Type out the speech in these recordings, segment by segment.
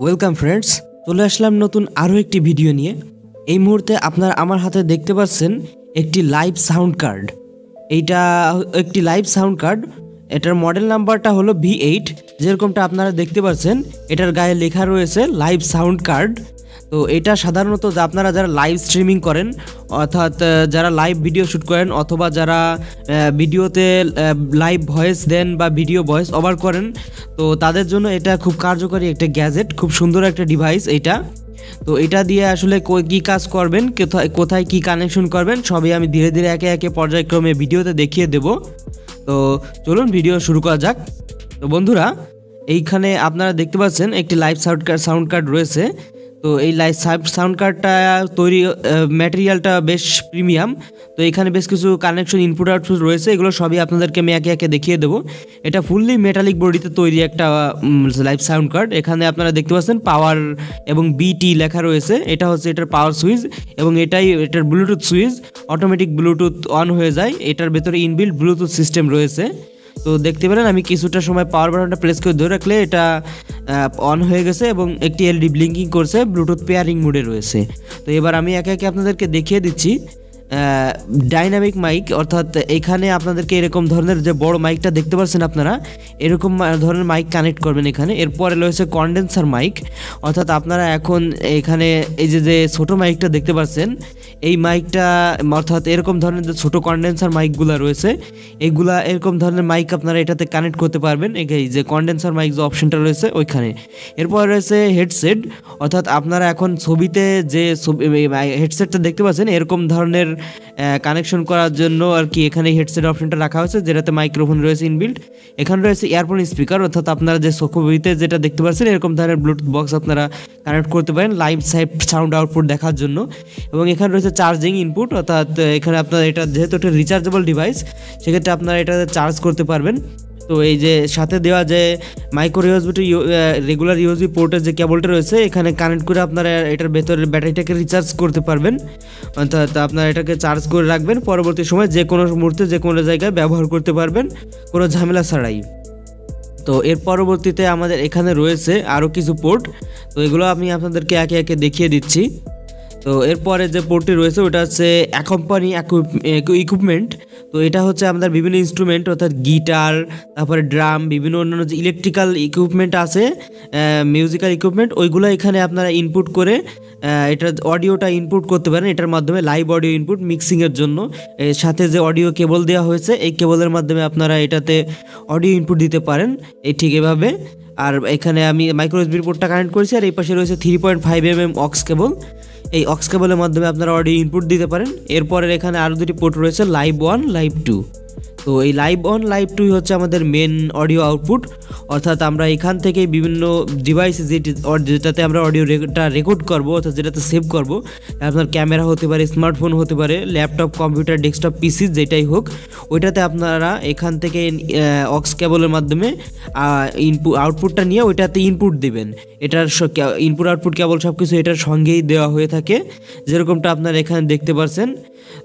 Welcome friends, চলে আসলাম নতুন আরও একটি ভিডিও নিয়ে। এই মুহূর্তে আপনারা আমার হাতে দেখতে পাচ্ছেন একটি লাইভ সাউন্ড কার্ড। এইটা একটি লাইভ সাউন্ড কার্ড। এটার মডেল নাম্বারটা হলো V8। যেরকমটা আপনারা দেখতে পাচ্ছেন এটার গায়ে লেখা রয়েছে লাইভ সাউন্ড কার্ড। তো এটা সাধারণত আপনারা যারা লাইভ স্ট্রিমিং করেন, অর্থাৎ যারা লাইভ ভিডিও শ্যুট করেন অথবা যারা ভিডিওতে লাইভ ভয়েস দেন বা ভিডিও ভয়েস ওভার করেন, তো তাদের জন্য এটা খুব কার্যকরী একটা গ্যাজেট, খুব সুন্দর একটা ডিভাইস এটা। তো এটা দিয়ে আসলে কী কাজ করবেন, কোথায় কী কানেকশন করবেন সবই আমি ধীরে ধীরে একে একে পর্যায়ক্রমে ভিডিওতে দেখিয়ে দেব। তো চলুন ভিডিও শুরু করা যাক। তো বন্ধুরা, এইখানে আপনারা দেখতে পাচ্ছেন একটি লাইভ সাউন্ড কার্ড রয়েছে। তো এই লাইভ সাউন্ড কার্ডটা তৈরি ম্যাটেরিয়ালটা বেশ প্রিমিয়াম। তো এখানে বেশ কিছু কানেকশন ইনপুট আউটপুট রয়েছে, এগুলো সবই আপনাদেরকে আমি একে একে দেখিয়ে দেবো। এটা ফুললি মেটালিক বডিতে তৈরি একটা লাইভ সাউন্ড কার্ড। এখানে আপনারা দেখতে পাচ্ছেন পাওয়ার এবং BT লেখা রয়েছে। এটা হচ্ছে এটার পাওয়ার সুইচ এবং এটার Bluetooth switch. Automatic Bluetooth on হয়ে যায়। এটার ভেতরে ইনবিল্ট ব্লুটুথ সিস্টেম রয়েছে। তো দেখতে পেলেন আমি কিছুটা সময় পাওয়ার বাটনটা প্রেস করে ধরে রাখলে এটা অন হয়ে গেছে এবং একটি LED ব্লিঙ্কিং করছে, ব্লুটুথ পেয়ারিং মোডে রয়েছে। তো এবার আমি একে একে আপনাদেরকে দেখিয়ে দিচ্ছি ডাইনামিক মাইক, অর্থাৎ এখানে আপনাদেরকে এরকম ধরনের যে বড় মাইকটা দেখতে পাচ্ছেন আপনারা, এরকম ধরনের মাইক কানেক্ট করবেন এখানে। এরপরে রয়েছে কনডেন্সার মাইক, অর্থাৎ আপনারা এখন এখানে এই যে ছোটো মাইকটা দেখতে পাচ্ছেন, এই মাইকটা অর্থাৎ এরকম ধরনের যে ছোটো কনডেন্সার মাইকগুলো রয়েছে, এইগুলা এরকম ধরনের মাইক আপনারা এটাতে কানেক্ট করতে পারবেন। এই যে কনডেন্সার মাইক যে অপশনটা রয়েছে ওইখানে। এরপর রয়েছে হেডসেট, অর্থাৎ আপনারা এখন ছবিতে যে হেডসেটটা দেখতে পাচ্ছেন এরকম ধরনের কানেকশন করার জন্য আর কি এখানে হেডসেট অপশনটা রাখা হয়েছে, যেটাতে মাইক্রোফোন রয়েছে ইনবিল্ট। এখানে রয়েছে ইয়ারফোন স্পিকার, অর্থাৎ আপনারা যে ছবিতে যেটা দেখতে পাচ্ছেন এরকম ধরনের ব্লুটুথ বক্স আপনারা কানেক্ট করতে পারেন লাইভ সাউন্ড আউটপুট দেখার জন্য। এবং এখানে রয়েছে চার্জিং ইনপুট, অর্থাৎ এখানে আপনারা এটা যেহেতু একটা রিচার্জেবল ডিভাইস, সেক্ষেত্রে আপনারা এটা চার্জ করতে পারবেন। তো এই যে সাথে দেওয়া যে micro USB to regular USB পোর্টের যে কেবলটা রয়েছে এখানে কানেক্ট করে আপনারা এটার ভেতরের ব্যাটারিটাকে রিচার্জ করতে পারবেন, অর্থাৎ আপনারা এটাকে চার্জ করে রাখবেন, পরবর্তী সময় যে কোনো মুহূর্তে যে কোনো জায়গায় ব্যবহার করতে পারবেন কোনো ঝামেলা ছাড়াই। তো এর পরবর্তীতে আমাদের এখানে রয়েছে আরও কিছু পোর্ট, তো এগুলো আমি আপনাদেরকে একে একে দেখিয়ে দিচ্ছি। তো এরপরে যে পোর্টটি রয়েছে ওটা হচ্ছে অ্যাকম্পানি ইকুইপমেন্ট। তো এটা হচ্ছে আমাদের বিভিন্ন ইনস্ট্রুমেন্ট, অর্থাৎ গিটার, তারপরে ড্রাম, বিভিন্ন অন্যান্য যে ইলেকট্রিক্যাল ইকুইপমেন্ট আছে, মিউজিক্যাল ইকুইপমেন্ট, ওইগুলো এখানে আপনারা ইনপুট করে এটার অডিওটা ইনপুট করতে পারেন। এটার মাধ্যমে লাইভ অডিও ইনপুট মিক্সিংয়ের জন্য এর সাথে যে অডিও কেবল দেওয়া হয়েছে এই কেবলের মাধ্যমে আপনারা এটাতে অডিও ইনপুট দিতে পারেন ঠিক এভাবে। আর এখানে আমি মাইক্রো USB পোর্টটা কানেক্ট করেছি, আর এই পাশে রয়েছে 3.5mm অক্স কেবল। এই অক্স কেবলের মাধ্যমে আপনারা অডিও ইনপুট দিতে পারেন। এরপরের এখানে আরও দুটি পোর্ট রয়েছে, লাইভ 1, লাইভ 2। তো এই লাইভ 1, লাইভ 2 হচ্ছে আমাদের মেন অডিও আউটপুট, অর্থাৎ আমরা এখান থেকে বিভিন্ন ডিভাইসে যেটাতে আমরা অডিওটা রেকর্ড করবো, অর্থাৎ যেটাতে সেভ করবো, আপনার ক্যামেরা হতে পারে, স্মার্টফোন হতে পারে, ল্যাপটপ, কম্পিউটার, ডেস্কটপ, PC যেটাই হোক, ওইটাতে আপনারা এখান থেকে অক্স কেবলের মাধ্যমে আউটপুটটা নিয়ে ওইটাতে ইনপুট দেবেন। এটার ইনপুট আউটপুট কেবল সব কিছু এটার সঙ্গেই দেওয়া হয়ে থাকে, যেরকমটা আপনারা এখানে দেখতে পাচ্ছেন।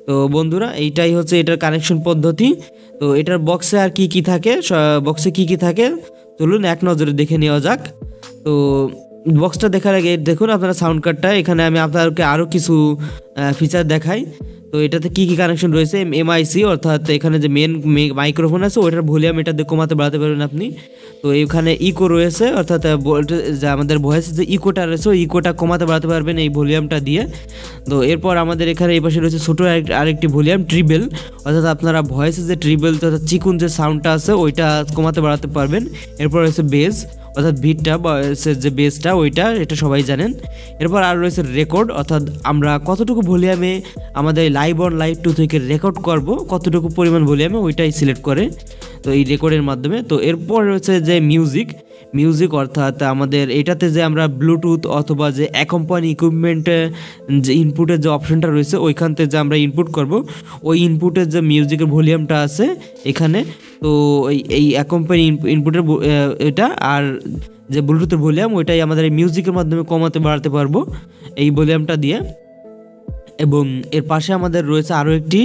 তো বন্ধুরা, এইটাই হচ্ছে এটার কানেকশন পদ্ধতি। তো এটার বক্সে আর কি থাকে, বক্সে কি থাকে চলুন এক নজরে দেখে নেওয়া যাক। তো বক্সটা দেখার আগে দেখুন আপনারা সাউন্ড কার্ডটা, এখানে আমি আপনাদেরকে আরও কিছু ফিচার দেখাই। তো এটাতে কি কানেকশন রয়েছে, MIC, অর্থাৎ এখানে যে মেন মাইক্রোফোন আছে ওইটার ভলিউম এটাতে কমাতে বাড়াতে পারবেন আপনি। তো এখানে ইকো রয়েছে, অর্থাৎ যে আমাদের ভয়েসের যে ইকোটা রয়েছে ওই ইকোটা কমাতে বাড়াতে পারবেন এই ভলিউমটা দিয়ে। তো এরপর আমাদের এখানে এই পাশে রয়েছে ছোটো আরেকটি ভলিউম ট্রিবল, অর্থাৎ আপনারা ভয়েসের যে ট্রিবল অর্থাৎ চিকুন যে সাউন্ডটা আছে ওইটা কমাতে বাড়াতে পারবেন। এরপর রয়েছে বেস, অর্থাৎ বিটটা বা যে বেসটা ওইটা, এটা সবাই জানেন। এরপর আর রয়েছে রেকর্ড, অর্থাৎ আমরা কতটুকু ভলিউমে আমাদের লাইভ 1, লাইভ 2 থেকে রেকর্ড করব, কতটুকু পরিমাণ ভলিউমে ওইটাই সিলেক্ট করে তো এই রেকর্ডের মাধ্যমে। তো এরপর রয়েছে যে মিউজিক, অর্থাৎ আমাদের এটাতে যে আমরা ব্লুটুথ অথবা যে অ্যাকম্পানি ইকুইপমেন্টে যে ইনপুটের যে অপশনটা রয়েছে ওইখান থেকে যে আমরা ইনপুট করব, ওই ইনপুটের যে মিউজিকের ভলিউমটা আছে এখানে, তো এই অ্যাকম্পানি ইনপুটের এটা আর যে ব্লুটুথের ভলিউম ওইটাই আমাদের এই মিউজিকের মাধ্যমে কমাতে বাড়াতে পারবো এই ভলিউমটা দিয়ে। এবং এর পাশে আমাদের রয়েছে আরও একটি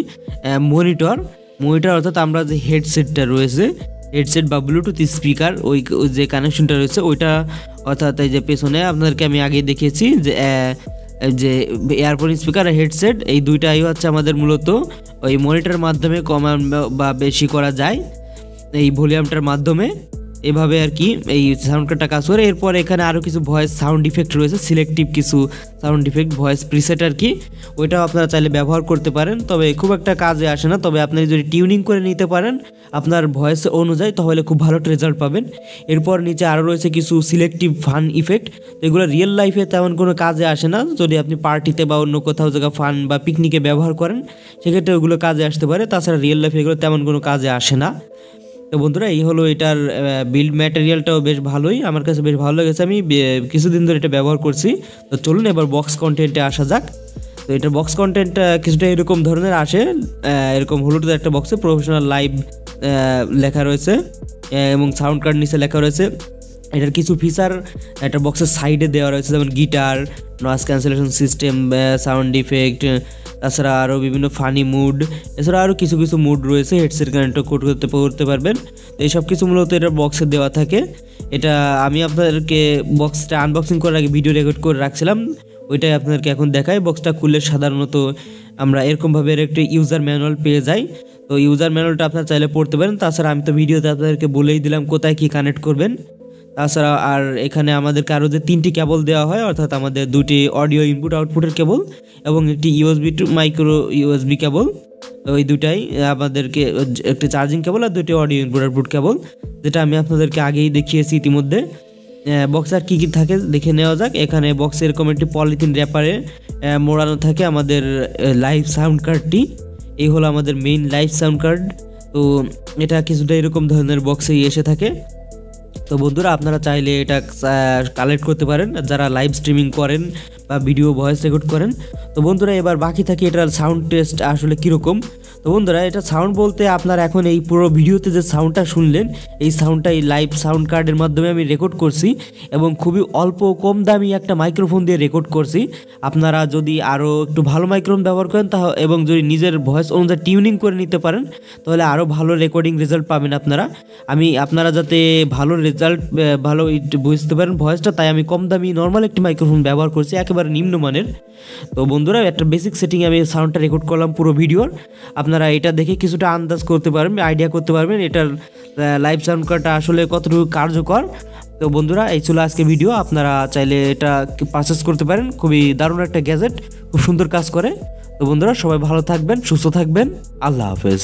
মনিটর, অর্থাৎ আমরা যে হেডসেটটা রয়েছে হেডসেট বা ব্লুটুথ স্পিকার ওই যে কানেকশনটা রয়েছে ওইটা, অর্থাৎ এই যে পেছনে আপনাদেরকে আমি আগে দেখিয়েছি যে এয়ারফোন স্পিকার আর হেডসেট এই দুইটাই হচ্ছে আমাদের মূলত ওই মনিটরের মাধ্যমে কমান বা বেশি করা যায় এই ভলিউমটার মাধ্যমে, এভাবে আর কি এই সাউন্ড কার্ডটা কাজ করে। এরপর এখানে আরও কিছু ভয়েস সাউন্ড ইফেক্ট রয়েছে, সিলেক্টিভ কিছু সাউন্ড ইফেক্ট ভয়েস প্রিসেট আর কি, ওইটাও আপনারা চাইলে ব্যবহার করতে পারেন, তবে খুব একটা কাজে আসে না। তবে আপনি যদি টিউনিং করে নিতে পারেন আপনার ভয়েস অনুযায়ী তাহলে খুব ভালো রেজাল্ট পাবেন। এরপর নিচে আরও রয়েছে কিছু সিলেক্টিভ ফান ইফেক্ট, এগুলো রিয়েল লাইফে তেমন কোনো কাজে আসে না, যদি আপনি পার্টিতে বা অন্য কোথাও জায়গা ফান বা পিকনিকে ব্যবহার করেন সেক্ষেত্রে ওগুলো কাজে আসতে পারে, তাছাড়া রিয়েল লাইফে এগুলো তেমন কোনো কাজে আসে না। তো বন্ধুরা এই হলো এটার বিল্ড ম্যাটেরিয়ালটাও বেশ ভালোই, আমার কাছে বেশ ভালো লেগেছে, আমি কিছুদিন ধরে এটা ব্যবহার করছি। তো চলুন এবার বক্স কন্টেন্টে আসা যাক। তো এটার বক্স কন্টেন্টটা কিছুটা এরকম ধরনের আসে, এরকম হলুদের একটা বক্সে প্রফেশনাল লাইভ লেখা রয়েছে এবং সাউন্ড কার্ড নিচে লেখা রয়েছে। এটার কিছু ফিচার একটা বক্সের সাইডে দেওয়া রয়েছে, যেমন guitar, noise cancellation system, sound effect, তাছাড়া আরও বিভিন্ন ফানি মুড, এছাড়া আরও কিছু কিছু মুড রয়েছে, হেডসেট কানেক্ট করতে পারবেন। তো এইসব কিছু মূলত এটার বক্সে দেওয়া থাকে। এটা আমি আপনাদেরকে বক্সটা আনবক্সিং করার আগে ভিডিও রেকর্ড করে রাখছিলাম, ওইটাই আপনাদেরকে এখন দেখাই। বক্সটা খুললে সাধারণত আমরা এরকমভাবে একটি ইউজার ম্যানুয়াল পেয়ে যাই। তো ইউজার ম্যানুয়ালটা আপনারা চাইলে পড়তে পারেন, তাছাড়া আমি তো ভিডিওতে আপনাদেরকে বলেই দিলাম কোথায় কী কানেক্ট করবেন। তাছাড়া আর এখানে আমাদেরকে আরও যে 3টি কেবল দেওয়া হয়, অর্থাৎ আমাদের 2টি অডিও ইনপুট আউটপুটের কেবল এবং একটি USB to micro USB cable, ওই দুটাই আমাদেরকে, একটি চার্জিং কেবল আর 2টি অডিও ইনপুট আউটপুট কেবল, যেটা আমি আপনাদেরকে আগেই দেখিয়েছি ইতিমধ্যে। বক্সে আর কী কী থাকে দেখে নেওয়া যাক। এখানে বক্সে এরকম একটি পলিথিন র্যাপারে মোড়ানো থাকে আমাদের লাইভ সাউন্ড কার্ডটি, এই হলো আমাদের মেইন লাইভ সাউন্ড কার্ড। তো এটা কিছুটা এরকম ধরনের বক্সেই এসে থাকে। তো বন্ধুরা আপনারা চাইলে এটা কালেক্ট করতে পারেন যারা লাইভ স্ট্রিমিং করেন বা ভিডিও ভয়েস রেকর্ড করেন। তো বন্ধুরা এবার বাকি থাকে এটার সাউন্ড টেস্ট আসলে কীরকম। তো বন্ধুরা এটা সাউন্ড বলতে আপনারা এখন এই পুরো ভিডিওতে যে সাউন্ডটা শুনলেন এই সাউন্ডটা এই লাইভ সাউন্ড কার্ডের মাধ্যমে আমি রেকর্ড করছি এবং খুবই অল্প কম দামি একটা মাইক্রোফোন দিয়ে রেকর্ড করছি। আপনারা যদি আরও একটু ভালো মাইক্রোফোন ব্যবহার করেন এবং যদি নিজের ভয়েস অনুযায়ী টিউনিং করে নিতে পারেন তাহলে আরও ভালো রেকর্ডিং রেজাল্ট পাবেন আপনারা যাতে ভালো রেজাল্ট ভালো বুঝতে পারেন ভয়েসটা, তাই আমি কম দামি নর্মাল একটি মাইক্রোফোন ব্যবহার করছি, একেবারে নিম্নমানের। তো বন্ধুরা একটা বেসিক সেটিংয়ে আমি সাউন্ডটা রেকর্ড করলাম পুরো ভিডিওর, আপনারা এটা দেখে কিছুটা আন্দাজ করতে পারবেন, আইডিয়া করতে পারবেন এটার লাইভ সাউন্ড কার্ডটা আসলে কতটুকু কার্যকর। তো বন্ধুরা এই ছিল আজকে ভিডিও, আপনারা চাইলে এটা পারচেস করতে পারেন, খুবই দারুণ একটা গ্যাজেট, খুব সুন্দর কাজ করে। তো বন্ধুরা সবাই ভালো থাকবেন, সুস্থ থাকবেন, আল্লাহ হাফেজ।